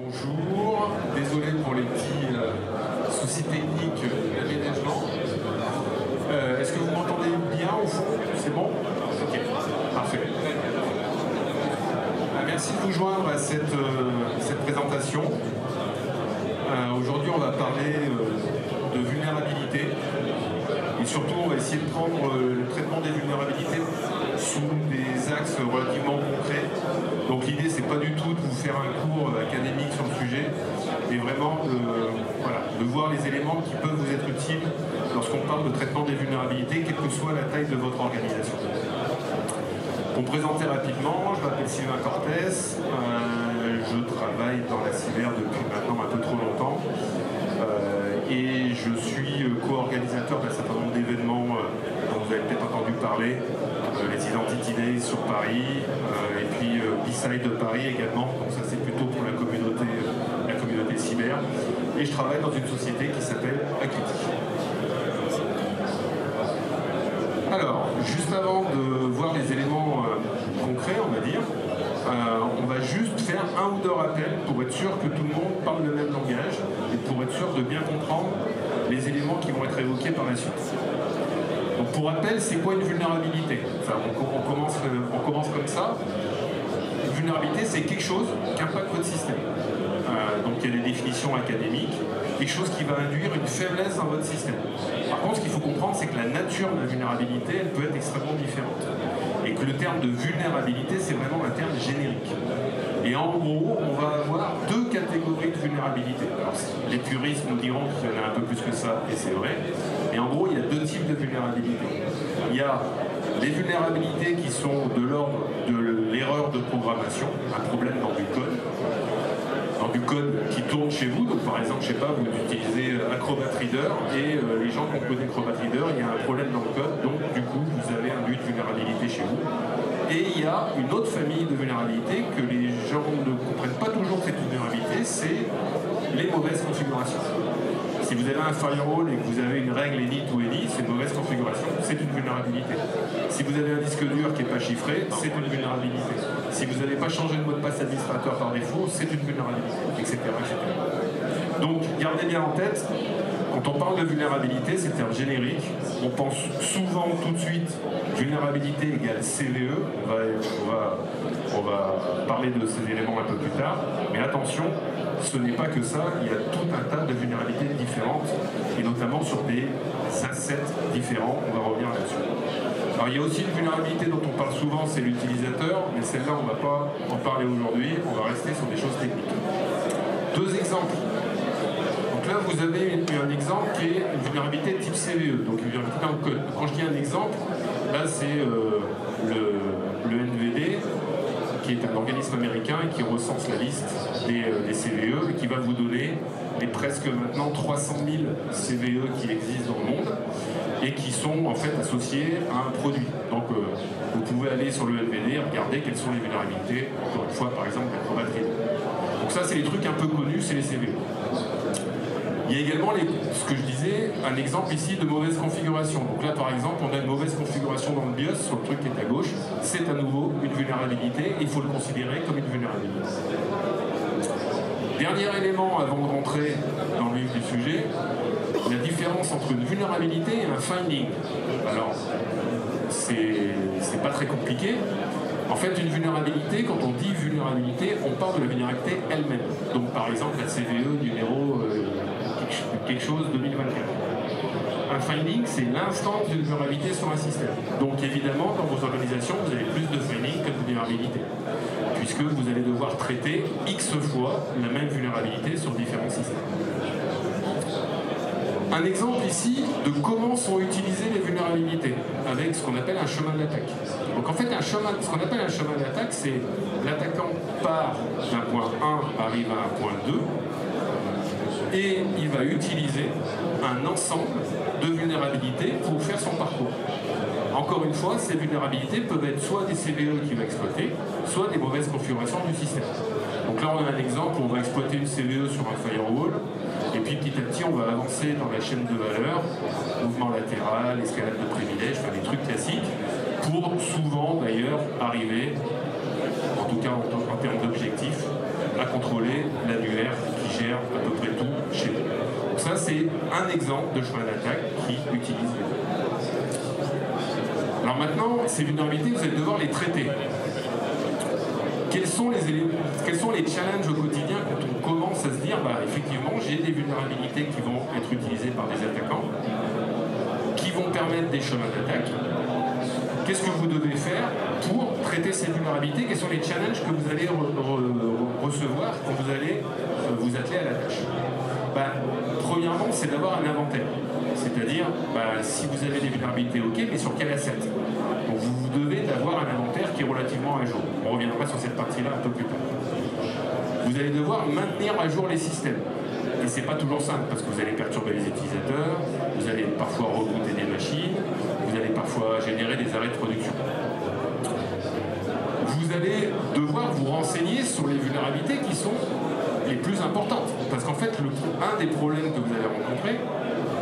Bonjour, désolé pour les petits soucis techniques d'aménagement. Est-ce que vous m'entendez bien au fond? C'est bon? Ok, parfait. Merci de vous joindre à cette présentation. Aujourd'hui, on va parler de vulnérabilité. Et surtout, on va essayer de prendre le traitement des vulnérabilités sous des axes relativement concrets. Donc l'idée, c'est pas du tout de vous faire un cours académique sur le sujet, mais vraiment de voir les éléments qui peuvent vous être utiles lorsqu'on parle de traitement des vulnérabilités, quelle que soit la taille de votre organisation. Pour me présenter rapidement, je m'appelle Sylvain Cortès, je travaille dans la cyber depuis maintenant un peu trop longtemps. Et je suis co-organisateur d'un certain nombre d'événements dont vous avez peut-être entendu parler, les Identity Days sur Paris, et puis B-Side de Paris également, donc ça c'est plutôt pour la communauté cyber. Et je travaille dans une société qui s'appelle Acuity. Alors, juste avant de voir les éléments concrets, on va dire, on va juste faire un ou deux rappels pour être sûr que tout le monde parle le même langage et pour être sûr de bien comprendre les éléments qui vont être évoqués par la suite. Donc pour rappel, c'est quoi une vulnérabilité? Enfin, on commence comme ça. Une vulnérabilité, c'est quelque chose qui impacte votre système. Donc il y a des définitions académiques, quelque chose qui va induire une faiblesse dans votre système. Par contre, ce qu'il faut comprendre, c'est que la nature de la vulnérabilité, elle peut être extrêmement différente. Et que le terme de vulnérabilité, c'est vraiment un terme générique. Et en gros, on va avoir deux catégories de vulnérabilité. Alors, les puristes nous diront qu'il y en a un peu plus que ça, et c'est vrai. Et en gros, il y a deux types de vulnérabilité. Il y a les vulnérabilités qui sont de l'ordre de l'erreur de programmation, un problème dans du code. Dans du code qui tourne chez vous, donc par exemple, je sais pas, vous utilisez Acrobat Reader et les gens qui ont codé Acrobat Reader, il y a un problème dans le code, donc du coup vous avez un but de vulnérabilité chez vous. Et il y a une autre famille de vulnérabilités que les gens ne comprennent pas toujours cette vulnérabilité, c'est les mauvaises configurations. Si vous avez un firewall et que vous avez une règle edit ou edit, c'est une mauvaise configuration, c'est une vulnérabilité. Si vous avez un disque dur qui n'est pas chiffré, c'est une vulnérabilité. Si vous n'avez pas changé de mot de passe administrateur par défaut, c'est une vulnérabilité, etc., etc. Donc, gardez bien en tête, quand on parle de vulnérabilité, c'est un terme générique. On pense souvent tout de suite vulnérabilité égale CVE. On va parler de ces éléments un peu plus tard. Mais attention, ce n'est pas que ça. Il y a tout un tas de vulnérabilités différentes, et notamment sur des assets différents. On va revenir là-dessus. Alors il y a aussi une vulnérabilité dont on parle souvent, c'est l'utilisateur. Mais celle-là, on ne va pas en parler aujourd'hui. On va rester sur des choses techniques. Deux exemples. Donc là, vous avez un exemple qui est une vulnérabilité type CVE, donc une vulnérabilité dans le code. Quand je dis un exemple, là c'est le NVD, qui est un organisme américain et qui recense la liste des CVE et qui va vous donner les presque maintenant 300 000 CVE qui existent dans le monde et qui sont en fait associés à un produit. Donc vous pouvez aller sur le NVD et regarder quelles sont les vulnérabilités, encore une fois par exemple Acrobat Reader. Donc ça c'est les trucs un peu connus, c'est les CVE. Il y a également, ce que je disais, un exemple ici de mauvaise configuration. Donc là, par exemple, on a une mauvaise configuration dans le BIOS, sur le truc qui est à gauche. C'est à nouveau une vulnérabilité, et il faut le considérer comme une vulnérabilité. Dernier élément avant de rentrer dans le vif du sujet, la différence entre une vulnérabilité et un finding. Alors, c'est pas très compliqué. En fait, une vulnérabilité, quand on dit vulnérabilité, on parle de la vulnérabilité elle-même. Donc, par exemple, la CVE numéro quelque chose 2024. Un finding, c'est l'instance d'une vulnérabilité sur un système. Donc, évidemment, dans vos organisations, vous avez plus de finding que de vulnérabilité, puisque vous allez devoir traiter X fois la même vulnérabilité sur différents systèmes. Un exemple ici de comment sont utilisées les vulnérabilités avec ce qu'on appelle un chemin d'attaque. Donc en fait, ce qu'on appelle un chemin d'attaque, c'est l'attaquant part d'un point 1, arrive à un point 2, et il va utiliser un ensemble de vulnérabilités pour faire son parcours. Encore une fois, ces vulnérabilités peuvent être soit des CVE qu'il va exploiter, soit des mauvaises configurations du système. Donc là, on a un exemple où on va exploiter une CVE sur un firewall, et puis petit à petit, on va avancer dans la chaîne de valeur, mouvement latéral, escalade de privilèges, enfin des trucs classiques, pour souvent d'ailleurs arriver, en tout cas en termes d'objectifs, à contrôler l'annuaire qui gère à peu près tout chez vous. Donc ça, c'est un exemple de chemin d'attaque qui utilise les données. Alors maintenant, ces vulnérabilités, vous allez devoir les traiter. Quels sont les challenges au quotidien quand on commence à se dire, bah, effectivement, j'ai des vulnérabilités qui vont être utilisées par des attaquants, qui vont permettre des chemins d'attaque. Qu'est-ce que vous devez faire pour traiter ces vulnérabilités? Quels sont les challenges que vous allez recevoir quand vous allez vous atteler à la tâche? Bah, premièrement, c'est d'avoir un inventaire. C'est-à-dire, bah, si vous avez des vulnérabilités, ok, mais sur quel asset? Donc vous devez avoir un inventaire qui est relativement à jour. On reviendra sur cette partie-là un peu plus tard. Vous allez devoir maintenir à jour les systèmes. Et c'est pas toujours simple, parce que vous allez perturber les utilisateurs, vous allez parfois rebooter des machines, vous allez parfois générer des arrêts de production. Vous allez devoir vous renseigner sur les vulnérabilités qui sont les plus importantes. Parce qu'en fait, un des problèmes que vous allez rencontrer,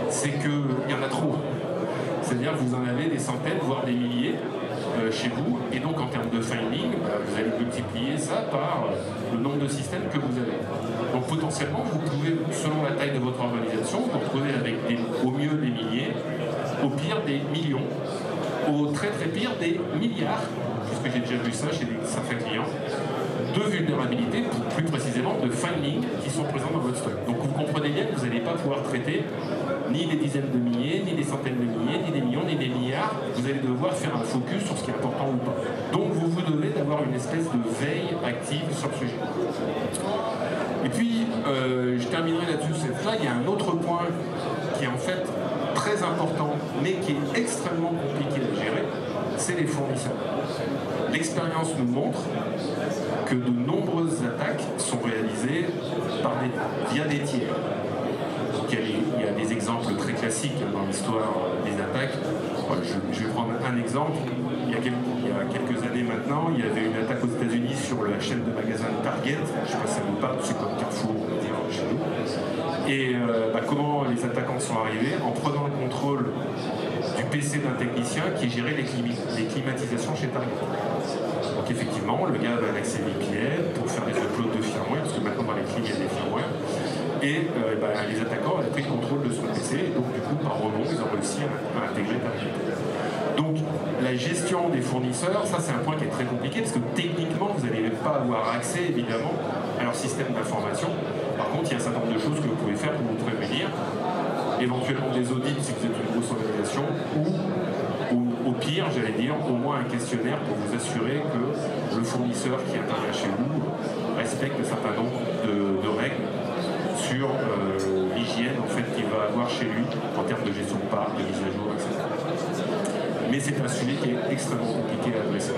c'est qu'il y en a trop. C'est-à-dire que vous en avez des centaines, voire des milliers chez vous. Et donc, en termes de finding, vous allez multiplier ça par le nombre de systèmes que vous avez. Donc, potentiellement, vous pouvez, selon la taille de votre organisation, vous retrouver avec au mieux des milliers, au pire des millions, au très très pire des milliards, puisque j'ai déjà vu ça chez certains clients, de vulnérabilités, plus précisément de finding qui sont présents dans votre stock. Donc vous comprenez bien que vous n'allez pas pouvoir traiter ni des dizaines de milliers, ni des centaines de milliers, ni des millions, ni des milliards. Vous allez devoir faire un focus sur ce qui est important ou pas. Donc vous devez d'avoir une espèce de veille active sur le sujet. Et puis, je terminerai là-dessus cette slide. Il y a un autre point qui est en fait très important, mais qui est extrêmement compliqué à gérer, c'est les fournisseurs. L'expérience nous montre que de nombreuses attaques sont réalisées via des tiers. Donc il y a des exemples très classiques dans l'histoire des attaques. Je vais prendre un exemple. Il y a quelques années maintenant, il y avait une attaque aux États-Unis sur la chaîne de magasins Target. Je ne sais pas si ça vous parle, c'est comme Carrefour, on va dire, chez nous. Et comment les attaquants sont arrivés? En prenant le contrôle du PC d'un technicien qui gérait les climatisations chez Target. Donc effectivement, le gars avait un accès VPN pour faire des uploads de firmware, parce que maintenant dans les clim, il y a des firmware. Et les attaquants avaient pris le contrôle de son PC, et donc du coup, par rebond, ils ont réussi à intégrer Target. Donc la gestion des fournisseurs, ça c'est un point qui est très compliqué, parce que techniquement, vous n'allez pas avoir accès, évidemment, à leur système d'information. Par contre, il y a un certain nombre de choses que vous pouvez faire pour vous prévenir. Éventuellement des audits si vous êtes une grosse organisation, ou au pire, j'allais dire, au moins un questionnaire pour vous assurer que le fournisseur qui intervient chez vous respecte un certain nombre de règles sur l'hygiène en fait, qu'il va avoir chez lui en termes de gestion de parc, de mise à jour, etc. Mais c'est un sujet qui est extrêmement compliqué à adresser.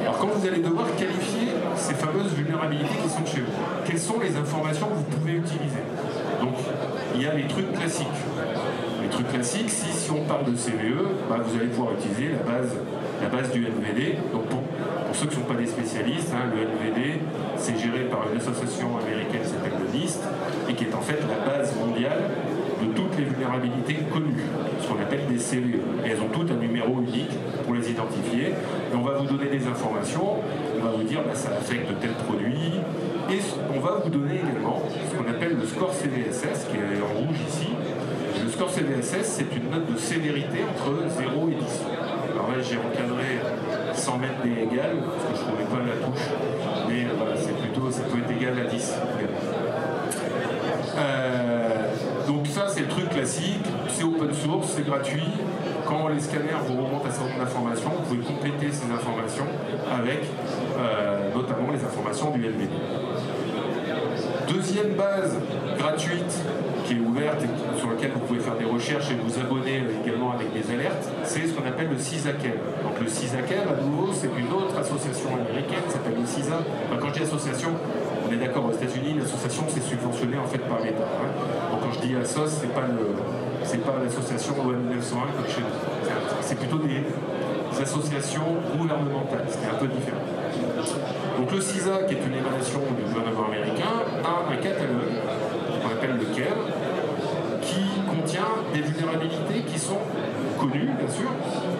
Alors quand vous allez devoir qualifier ces fameuses vulnérabilités qui sont chez vous, quelles sont les informations que vous pouvez utiliser? Donc il y a les trucs classiques. Les trucs classiques, si on parle de CVE, vous allez pouvoir utiliser la base du NVD. Donc pour ceux qui ne sont pas des spécialistes, le NVD, c'est géré par une association américaine qui s'appelle le NIST, et qui est en fait la base mondiale de toutes les vulnérabilités connues, ce qu'on appelle des CVE. Et elles ont toutes un numéro unique pour les identifier. Et on va vous donner des informations, on va vous dire ça affecte tel produit, et on va vous donner également ce qu'on appelle le score CVSS, qui est en rouge ici. Le score CVSS, c'est une note de sévérité entre 0 et 10. Alors là, j'ai encadré sans mettre des égales, parce que je ne trouvais pas la touche, mais voilà, c'est plutôt, ça peut être égal à 10. Donc ça, c'est le truc classique, c'est open source, c'est gratuit. Quand les scanners vous remontent un certain nombre d'informations, vous pouvez compléter ces informations avec notamment les informations du NVD. Deuxième base gratuite qui est ouverte et sur laquelle vous pouvez faire des recherches et vous abonner également avec des alertes, c'est ce qu'on appelle le CISACEL. Donc le CISACEL, à nouveau, c'est une autre association américaine qui s'appelle le CISA. Quand je dis association, on est d'accord, aux États-Unis, l'association c'est subventionné en fait par l'État. Donc quand je dis ASOS, c'est pas l'association loi 1901 comme chez nous. C'est plutôt des associations gouvernementales, ce qui est un peu différent. Donc le CISA, qui est une émanation du gouvernement américain, a un catalogue qu'on appelle le CAIR, qui contient des vulnérabilités qui sont connues, bien sûr,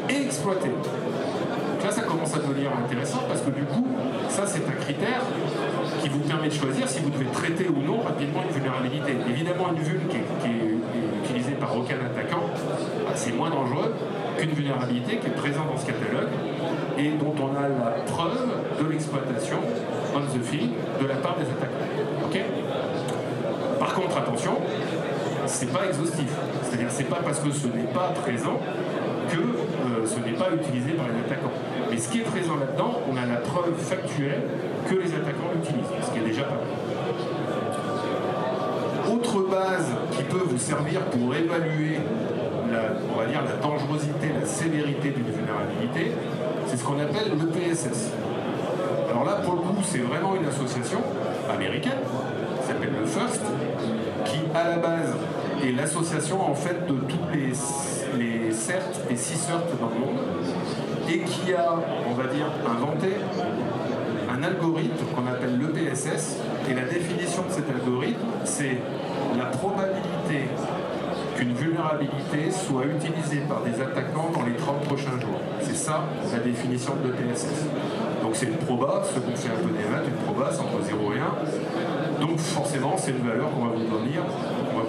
et exploitées. Donc là, ça commence à devenir intéressant parce que du coup, ça, c'est un critère qui vous permet de choisir si vous devez traiter ou non rapidement une vulnérabilité. Évidemment, une vulne qui est utilisée par aucun attaquant, c'est moins dangereux qu'une vulnérabilité qui est présente dans ce catalogue et dont on a la preuve de l'exploitation on the field de la part des attaquants. Okay. Par contre, attention, c'est pas exhaustif. C'est-à-dire c'est pas parce que ce n'est pas présent que ce n'est pas utilisé par les attaquants. Mais ce qui est présent là-dedans, on a la preuve factuelle que les attaquants l'utilisent, ce qui est déjà pas mal. Autre base qui peut vous servir pour évaluer on va dire la dangerosité, la sévérité d'une vulnérabilité, c'est ce qu'on appelle le PSS. Alors là, pour le coup, c'est vraiment une association américaine, qui s'appelle le FIRST, qui à la base est l'association en fait de tous les CERT et CISERT dans le monde, et qui a, on va dire, inventé un algorithme qu'on appelle le PSS, et la définition de cet algorithme, c'est la probabilité qu'une vulnérabilité soit utilisée par des attaquants dans les 30 prochains jours. C'est ça la définition de l'EPSS. Donc c'est une proba, ceux qui ont fait un peu des maths, une proba, c'est entre 0 et 1. Donc forcément, c'est une valeur qu'on va vous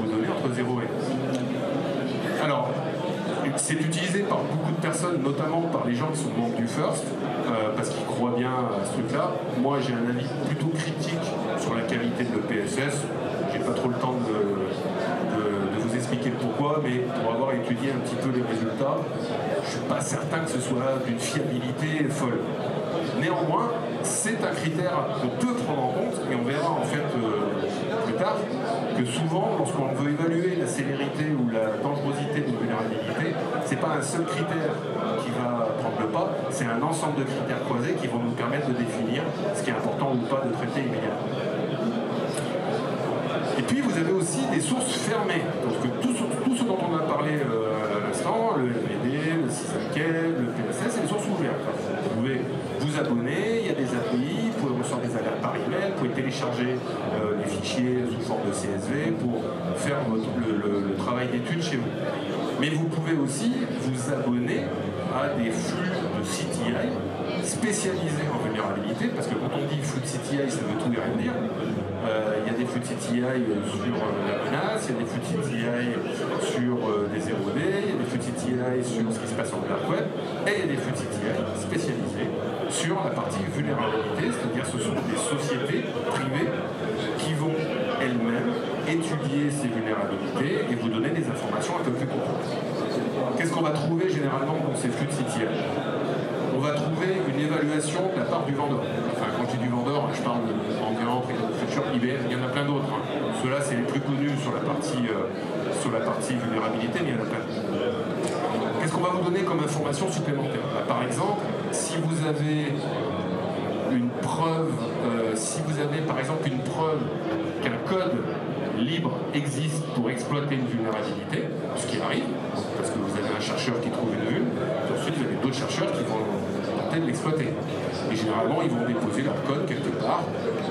donner entre 0 et 1. Alors, c'est utilisé par beaucoup de personnes, notamment par les gens qui sont membres du FIRST, parce qu'ils croient bien à ce truc-là. Moi, j'ai un avis plutôt critique sur la qualité de l'EPSS. J'ai pas trop le temps de vous expliquer le pourquoi, mais pour avoir étudié un petit peu les résultats, je suis pas certain que ce soit d'une fiabilité folle. Néanmoins, c'est un critère qu'on peut prendre en compte, et on verra en fait plus tard que souvent, lorsqu'on veut évaluer la sévérité ou la dangerosité d'une vulnérabilité, c'est pas un seul critère qui va prendre le pas, c'est un ensemble de critères croisés qui vont nous permettre de définir ce qui est important ou pas de traiter immédiatement. Et puis vous avez aussi des sources fermées. Donc tout ce dont on a parlé à l'instant, le LVD, le SysMK, le PSS, c'est des sources ouvertes. Vous pouvez vous abonner, il y a des API, vous pouvez recevoir des alertes par email, vous pouvez télécharger les fichiers sous forme de CSV pour faire le travail d'étude chez vous. Mais vous pouvez aussi vous abonner à des flux de CTI spécialisés en vulnérabilité, parce que quand on dit flux de CTI, ça veut tout et rien dire. Il y a des flux de CTI sur la menace, il y a des flux de CTI sur des 0D, il y a des flux de CTI sur ce qui se passe en dark web, et il y a des flux de CTI spécialisés sur la partie vulnérabilité, c'est-à-dire ce sont des sociétés privées qui vont elles-mêmes étudier ces vulnérabilités et vous donner des informations un peu plus complètes. Qu'est-ce qu'on va trouver généralement dans ces flux de CTI ? On va trouver une évaluation de la part du vendeur. Enfin, quand je dis du vendeur, je parle d'Ambiant, Future, IBM, il y en a plein d'autres. Hein. Ceux-là, c'est les plus connus sur la partie vulnérabilité, mais il y en a plein. Qu'est-ce qu'on va vous donner comme information supplémentaire ? Par exemple, si vous avez une preuve, qu'un code libre existe pour exploiter une vulnérabilité, ce qui arrive, parce que vous avez un chercheur qui trouve une vulne, et ensuite vous avez d'autres chercheurs qui vont tenter de l'exploiter. Et généralement, ils vont déposer leur code quelque part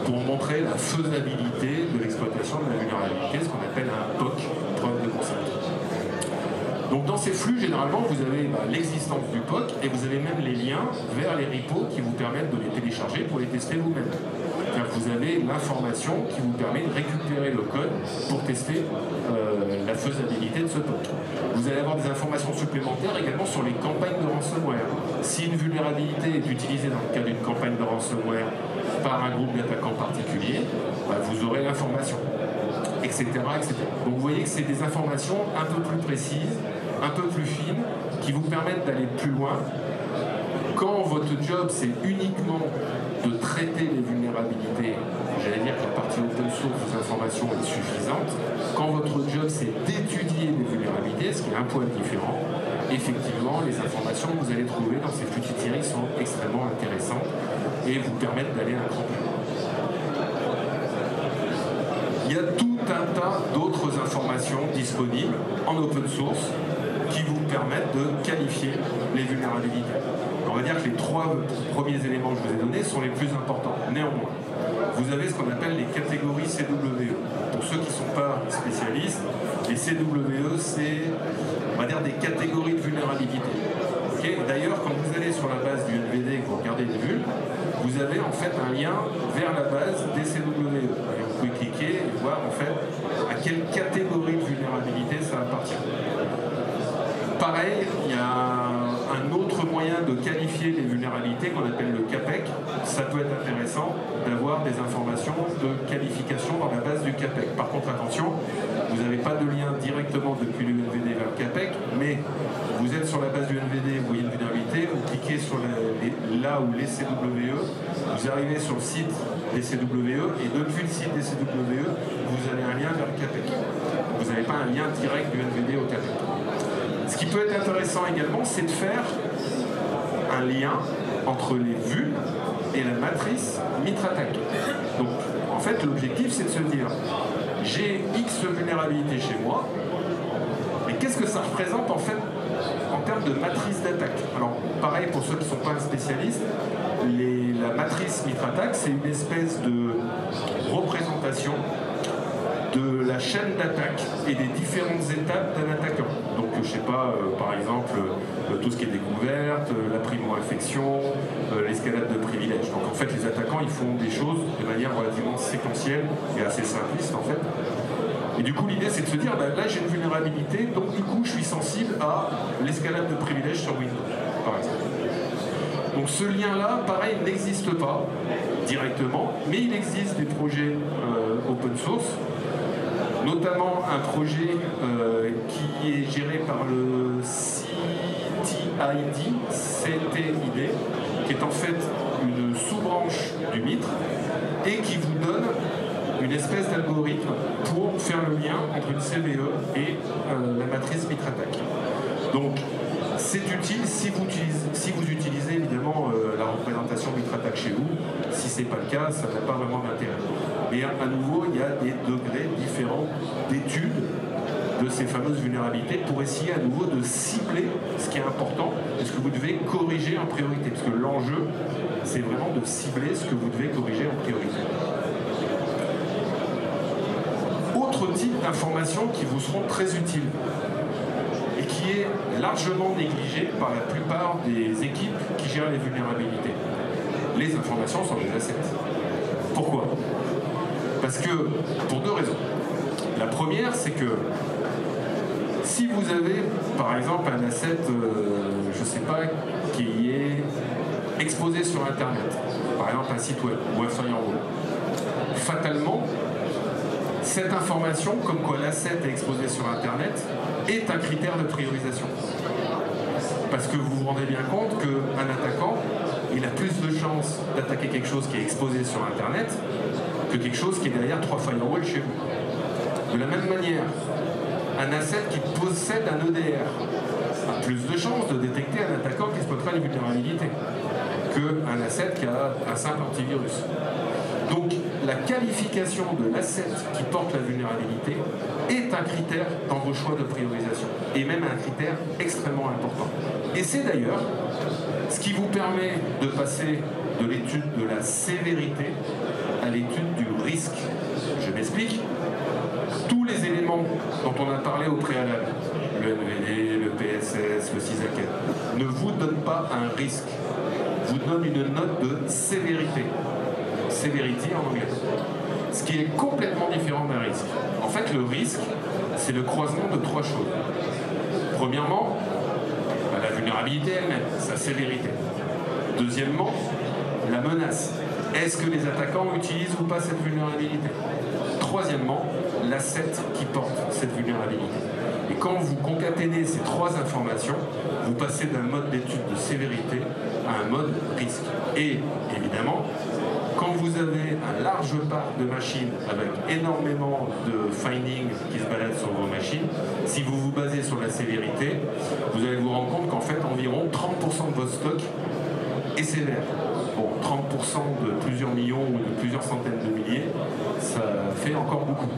pour montrer la faisabilité de l'exploitation de la vulnérabilité, ce qu'on appelle un POC, preuve de concept. Donc dans ces flux, généralement, vous avez l'existence du POC et vous avez même les liens vers les repos qui vous permettent de les télécharger pour les tester vous-même. Vous avez l'information qui vous permet de récupérer le code pour tester la faisabilité de ce POC. Vous allez avoir des informations supplémentaires également sur les campagnes de ransomware. Si une vulnérabilité est utilisée dans le cadre d'une campagne de ransomware par un groupe d'attaquants particulier, vous aurez l'information, etc., etc. Donc vous voyez que c'est des informations un peu plus précises, un peu plus fines, qui vous permettent d'aller plus loin. Quand votre job, c'est uniquement de traiter les vulnérabilités, j'allais dire que la partie open source des informations est suffisante. Quand votre job, c'est d'étudier les vulnérabilités, ce qui est un point différent, effectivement, les informations que vous allez trouver dans ces flux de CTI sont extrêmement intéressantes et vous permettent d'aller un cran plus loin. Il y a tout un tas d'autres informations disponibles en open source qui vous permettent de qualifier les vulnérabilités. On va dire que les 3 premiers éléments que je vous ai donnés sont les plus importants. Néanmoins, vous avez ce qu'on appelle les catégories CWE. Pour ceux qui ne sont pas spécialistes, les CWE, c'est, on va dire, des catégories de vulnérabilité. Ok ? Okay. D'ailleurs, quand vous allez sur la base du NVD et que vous regardez les vulnes, vous avez en fait un lien vers la base des CWE. Et vous pouvez cliquer et voir en fait à quelle catégorie de vulnérabilité ça appartient. Pareil, il y a un autre moyen de qualifier les vulnérabilités qu'on appelle le CAPEC. Ça peut être intéressant d'avoir des informations de qualification dans la base du CAPEC. Par contre, attention, vous n'avez pas de lien directement depuis le NVD vers le CAPEC, mais vous êtes sur la base du NVD, vous voyez une vulnérabilité, vous cliquez sur là où les CWE, vous arrivez sur le site des CWE, et depuis le site des CWE, vous avez un lien vers le CAPEC. Vous n'avez pas un lien direct du NVD au CAPEC. Ce qui peut être intéressant également, c'est de faire un lien entre les vulnes et la matrice MitraTac. Donc, en fait, l'objectif, c'est de se dire, j'ai X vulnérabilités chez moi, mais qu'est-ce que ça représente, en fait, en termes de matrice d'attaque? Alors, pareil, pour ceux qui ne sont pas spécialistes, la matrice MitraTac, c'est une espèce de représentation de la chaîne d'attaque et des différentes étapes d'un attaquant. Donc, je sais pas, par exemple, tout ce qui est découverte, la primo-infection, l'escalade de privilèges. Donc, en fait, les attaquants, ils font des choses de manière relativement séquentielle et assez simpliste, en fait. Et du coup, l'idée, c'est de se dire, bah, là, j'ai une vulnérabilité, donc du coup, je suis sensible à l'escalade de privilèges sur Windows, par exemple. Donc, ce lien-là, pareil, n'existe pas directement, mais il existe des projets open source, notamment un projet qui est géré par le CTID, qui est en fait une sous-branche du MITRE et qui vous donne une espèce d'algorithme pour faire le lien entre une CVE et la matrice MitraTac. Donc, c'est utile si vous utilisez évidemment la représentation MitraTac chez vous. Si ce n'est pas le cas, ça n'a pas vraiment d'intérêt. Mais à nouveau, il y a des degrés différents d'études de ces fameuses vulnérabilités pour essayer à nouveau de cibler ce qui est important et ce que vous devez corriger en priorité. Parce que l'enjeu, c'est vraiment de cibler ce que vous devez corriger en priorité. Autre type d'informations qui vous seront très utiles et qui est largement négligé par la plupart des équipes qui gèrent les vulnérabilités. Les informations sur les assets. Pourquoi? Parce que, pour deux raisons. La première, c'est que si vous avez, par exemple, un asset, je ne sais pas, qui est exposé sur Internet, par exemple un site web ou un firewall, fatalement, cette information, comme quoi l'asset est exposé sur Internet, est un critère de priorisation. Parce que vous vous rendez bien compte qu'un attaquant, il a plus de chances d'attaquer quelque chose qui est exposé sur Internet que quelque chose qui est derrière 3 firewalls chez vous. De la même manière, un asset qui possède un EDR a plus de chances de détecter un attaquant qui exploitera une vulnérabilité qu'un asset qui a un simple antivirus. Donc, la qualification de l'asset qui porte la vulnérabilité est un critère dans vos choix de priorisation, et même un critère extrêmement important. Et c'est d'ailleurs ce qui vous permet de passer de l'étude de la sévérité à l'étude du risque. Je m'explique. Tous les éléments dont on a parlé au préalable, le NVD, le PSS, le CISAC, ne vous donnent pas un risque, vous donnent une note de sévérité. Severity en anglais. Ce qui est complètement différent d'un risque. En fait, le risque, c'est le croisement de 3 choses. Premièrement, la vulnérabilité elle-même, sa sévérité. Deuxièmement, la menace. Est-ce que les attaquants utilisent ou pas cette vulnérabilité? Troisièmement, l'asset qui porte cette vulnérabilité. Et quand vous concaténez ces 3 informations, vous passez d'un mode d'étude de sévérité à un mode risque. Et évidemment, quand vous avez un large parc de machines avec énormément de findings qui se baladent sur vos machines, si vous vous basez sur la sévérité, vous allez vous rendre compte qu'en fait environ 30% de votre stock est sévère. Bon, 30% de plusieurs millions ou de plusieurs centaines de milliers, ça fait encore beaucoup.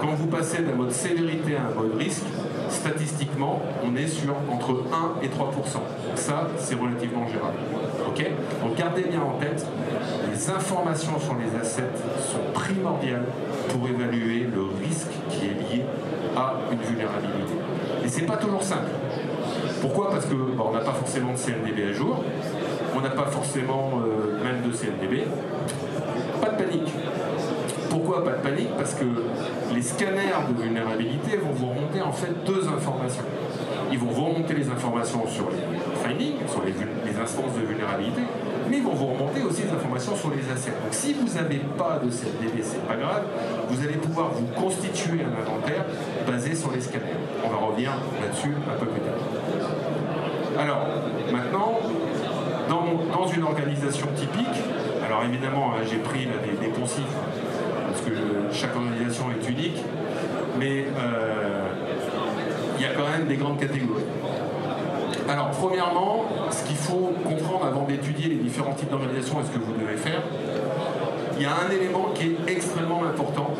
Quand vous passez d'un mode sévérité à un mode risque, statistiquement, on est sur entre 1 et 3%. Ça, c'est relativement gérable. Okay, donc gardez bien en tête, les informations sur les assets sont primordiales pour évaluer le risque qui est lié à une vulnérabilité. Et c'est pas toujours simple. Pourquoi? Parce que on n'a pas forcément de CNDB à jour, on n'a pas forcément même de CNDB. Pas de panique. Pourquoi pas de panique? Parce que les scanners de vulnérabilité vont vous remonter en fait deux informations. Ils vont vous remonter les informations sur les findings, sur les instances de vulnérabilité, mais ils vont vous remonter aussi les informations sur les assets. Donc si vous n'avez pas de CNDB, c'est pas grave, vous allez pouvoir vous constituer un inventaire basé sur les scanners. On va revenir là-dessus un peu plus tard. Alors, maintenant, dans une organisation typique, alors évidemment, j'ai pris là, des poncifs, parce que chaque organisation est unique, mais il y a quand même des grandes catégories. Alors, premièrement, ce qu'il faut comprendre avant d'étudier les différents types d'organisations et ce que vous devez faire, il y a un élément qui est extrêmement important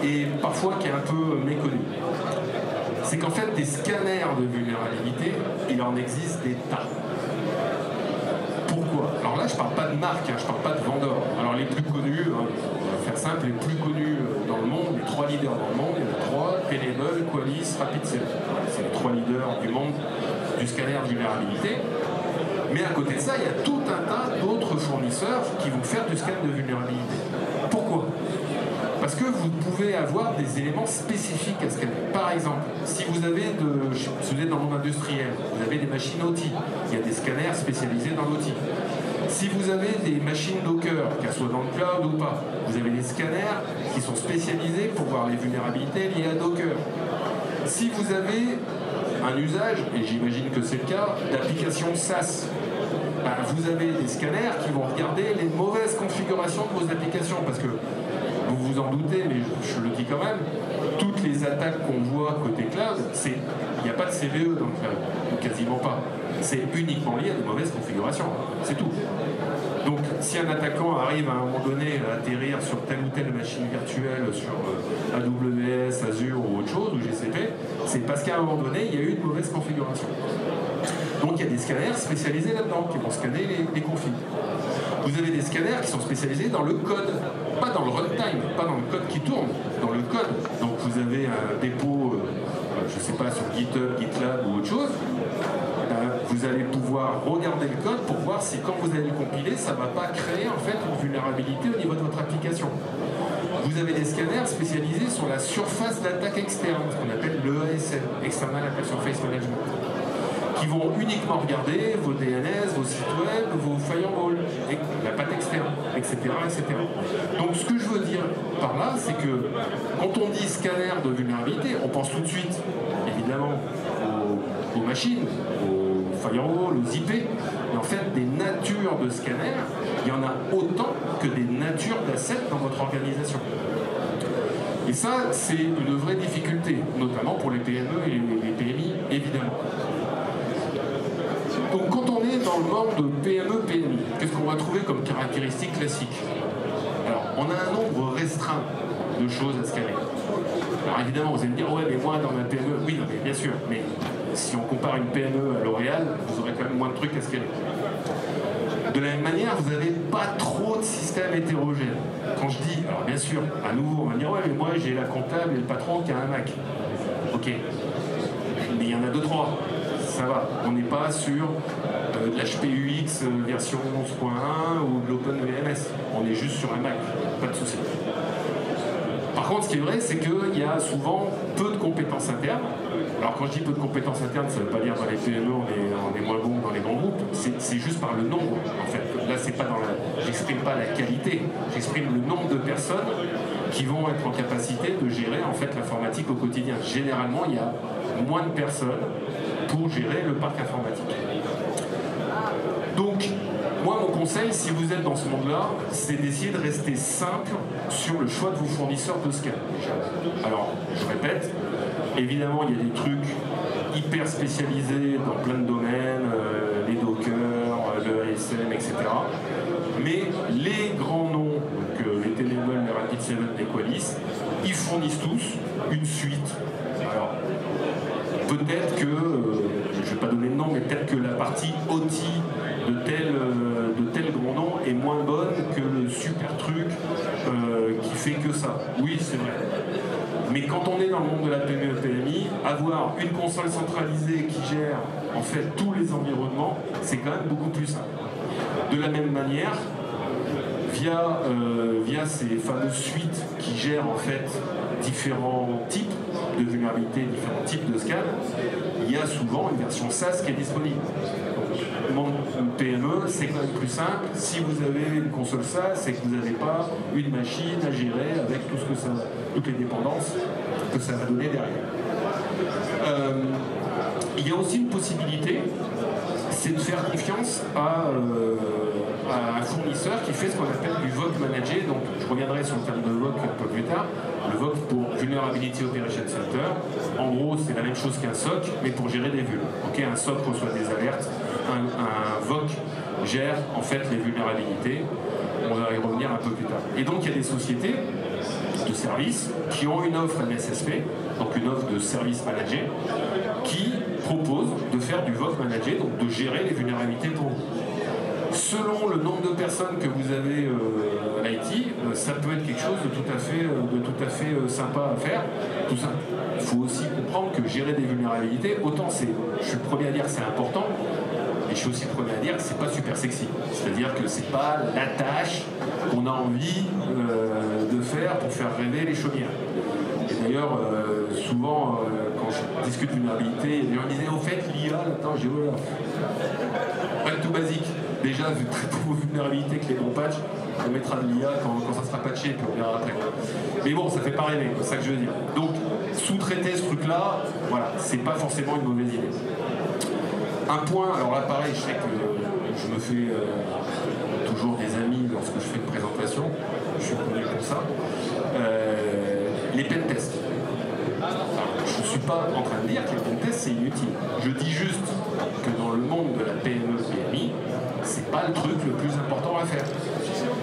et parfois qui est un peu méconnu. C'est qu'en fait, des scanners de vulnérabilité, il en existe des tas. Pourquoi? Alors là, je ne parle pas de marque, je ne parle pas de vendeur. Alors les plus connus, on va faire simple, les plus connus dans le monde, les trois leaders dans le monde, il y en a trois, Tenable, Qualys, Rapid7. C'est les trois leaders du monde du scanner de vulnérabilité. Mais à côté de ça, il y a tout un tas d'autres fournisseurs qui vont faire du scan de vulnérabilité. Pourquoi? Parce que vous pouvez avoir des éléments spécifiques à scanner. Par exemple, si vous êtes dans le monde industriel, vous avez des machines OT, il y a des scanners spécialisés dans l'OT. Si vous avez des machines Docker, qu'elles soient dans le cloud ou pas, vous avez des scanners qui sont spécialisés pour voir les vulnérabilités liées à Docker. Si vous avez un usage, et j'imagine que c'est le cas, d'applications SaaS, vous avez des scanners qui vont regarder les mauvaises configurations de vos applications, parce que vous vous en doutez, mais je le dis quand même, toutes les attaques qu'on voit côté cloud, il n'y a pas de CVE dans le cloud, ou quasiment pas. C'est uniquement lié à des mauvaises configurations, c'est tout. Donc si un attaquant arrive à un moment donné à atterrir sur telle ou telle machine virtuelle, sur AWS, Azure ou autre chose, ou GCP, c'est parce qu'à un moment donné, il y a eu une mauvaise configuration. Donc il y a des scanners spécialisés là-dedans, qui vont scanner les configs. Vous avez des scanners qui sont spécialisés dans le code, pas dans le runtime, pas dans le code qui tourne, dans le code. Donc vous avez un dépôt, je ne sais pas, sur GitHub, GitLab ou autre chose, vous allez pouvoir regarder le code pour voir si quand vous allez le compiler, ça ne va pas créer en fait une vulnérabilité au niveau de votre application. Vous avez des scanners spécialisés sur la surface d'attaque externe, ce qu'on appelle l'EASM, External Attack Surface Management, qui vont uniquement regarder vos DNS, vos sites web, vos firewalls, la patte externe, etc., etc. Donc ce que je veux dire par là, c'est que quand on dit scanner de vulnérabilité, on pense tout de suite, évidemment, aux machines, aux firewalls, aux IP, mais en fait, des natures de scanners, il y en a autant que des natures d'assets dans votre organisation. Et ça, c'est une vraie difficulté, notamment pour les PME et les PMI, évidemment. Donc quand on est dans le monde de PME-PMI, qu'est-ce qu'on va trouver comme caractéristique classique? Alors, on a un nombre restreint de choses à scanner. Alors évidemment, vous allez me dire, ouais, mais moi, dans ma PME, oui, non, mais bien sûr, mais si on compare une PME à L'Oréal, vous aurez quand même moins de trucs à scanner. De la même manière, vous n'avez pas trop de systèmes hétérogènes. Quand je dis, alors bien sûr, à nouveau, on va me dire, ouais, mais moi, j'ai la comptable et le patron qui a un Mac. Ok. Mais il y en a 2-3. Ça va. On n'est pas sur de l'HPUX version 11.1 ou de l'OpenVMS. On est juste sur un Mac. Pas de souci. Par contre, ce qui est vrai, c'est qu'il y a souvent peu de compétences internes. Alors quand je dis peu de compétences internes, ça ne veut pas dire dans les PME on est moins bon dans les grands groupes, c'est juste par le nombre en fait. Là c'est pas j'exprime pas la qualité, j'exprime le nombre de personnes qui vont être en capacité de gérer en fait l'informatique au quotidien. Généralement il y a moins de personnes pour gérer le parc informatique. Donc moi mon conseil, si vous êtes dans ce monde-là, c'est d'essayer de rester simple sur le choix de vos fournisseurs de scan. Alors je répète, évidemment, il y a des trucs hyper spécialisés dans plein de domaines, les Docker, le ASM, etc. Mais les grands noms, donc les Tenable, les Rapid7, les Qualys, ils fournissent tous une suite. Alors, peut-être que, je ne vais pas donner de nom, mais peut-être que la partie OT de tel grand nom est moins bonne que le super truc qui fait que ça. Oui, c'est vrai. Mais quand on est dans le monde de la PME-PMI, avoir une console centralisée qui gère en fait tous les environnements, c'est quand même beaucoup plus simple. De la même manière, via ces fameuses suites qui gèrent en fait différents types de vulnérabilités, différents types de scans, il y a souvent une version SaaS qui est disponible. Donc, mon PME, c'est quand même plus simple. Si vous avez une console SaaS, c'est que vous n'avez pas une machine à gérer avec tout ce que ça, toutes les dépendances que ça va donner derrière. Il y a aussi une possibilité, c'est de faire confiance à un fournisseur qui fait ce qu'on appelle du VOC managé. Donc, je reviendrai sur le terme de VOC un peu plus tard. Le VOC pour Vulnerability Operation Center. En gros, c'est la même chose qu'un SOC, mais pour gérer des vulnes. Okay, un SOC reçoit des alertes. Un VOC gère en fait les vulnérabilités. On va y revenir un peu plus tard. Et donc, il y a des sociétés de services qui ont une offre MSSP, donc une offre de service managé, qui propose de faire du VOC managé, donc de gérer les vulnérabilités pour vous. Selon le nombre de personnes que vous avez à l'IT, ça peut être quelque chose de tout à fait sympa à faire. Tout ça. Il faut aussi comprendre que gérer des vulnérabilités, autant je suis le premier à dire que c'est important, et je suis aussi le premier à dire que c'est pas super sexy. C'est-à-dire que c'est pas la tâche qu'on a envie de faire pour faire rêver les chaumières. Et d'ailleurs, souvent, quand je discute de vulnérabilité, les gens me disaient, au fait, l'IA, attends, j'ai voilà. Pas tout basique. Déjà, vu traiter vos vulnérabilités avec les bons patchs, on mettra de l'IA quand ça sera patché, puis on verra après. Mais bon, ça fait pas rêver, c'est ça que je veux dire. Donc, sous-traiter ce truc-là, voilà, c'est pas forcément une mauvaise idée. Un point, alors là, pareil, je sais que je me fais toujours des amis lorsque je fais une présentation, je suis connu pour ça. Les pentests. Je ne suis pas en train de dire que les pentests c'est inutile. Je dis juste que dans le monde de la PME-PMI, c'est pas le truc le plus important à faire.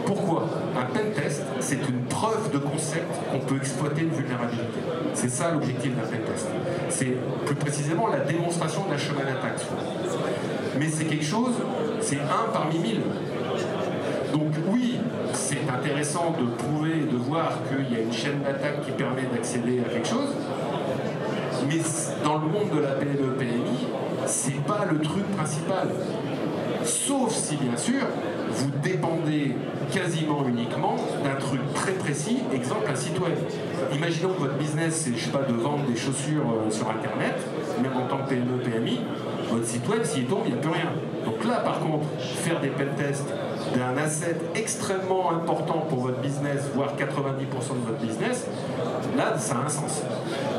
Pourquoi? Un pentest, c'est une preuve de concept qu'on peut exploiter une vulnérabilité. C'est ça l'objectif d'un pentest. C'est plus précisément la démonstration d'un chemin d'attaque. Mais c'est quelque chose, c'est un parmi 1000. Donc oui, c'est intéressant de prouver, de voir qu'il y a une chaîne d'attaque qui permet d'accéder à quelque chose, mais dans le monde de la PME-PMI, c'est pas le truc principal. Sauf si, bien sûr, vous dépendez quasiment uniquement d'un truc très précis, exemple un site web. Imaginons que votre business, c'est, je sais pas, de vendre des chaussures sur Internet, même en tant que PME-PMI, votre site web, s'il tombe, il n'y a plus rien. Donc là, par contre, faire des pentests d'un asset extrêmement important pour votre business, voire 90% de votre business, là, ça a un sens.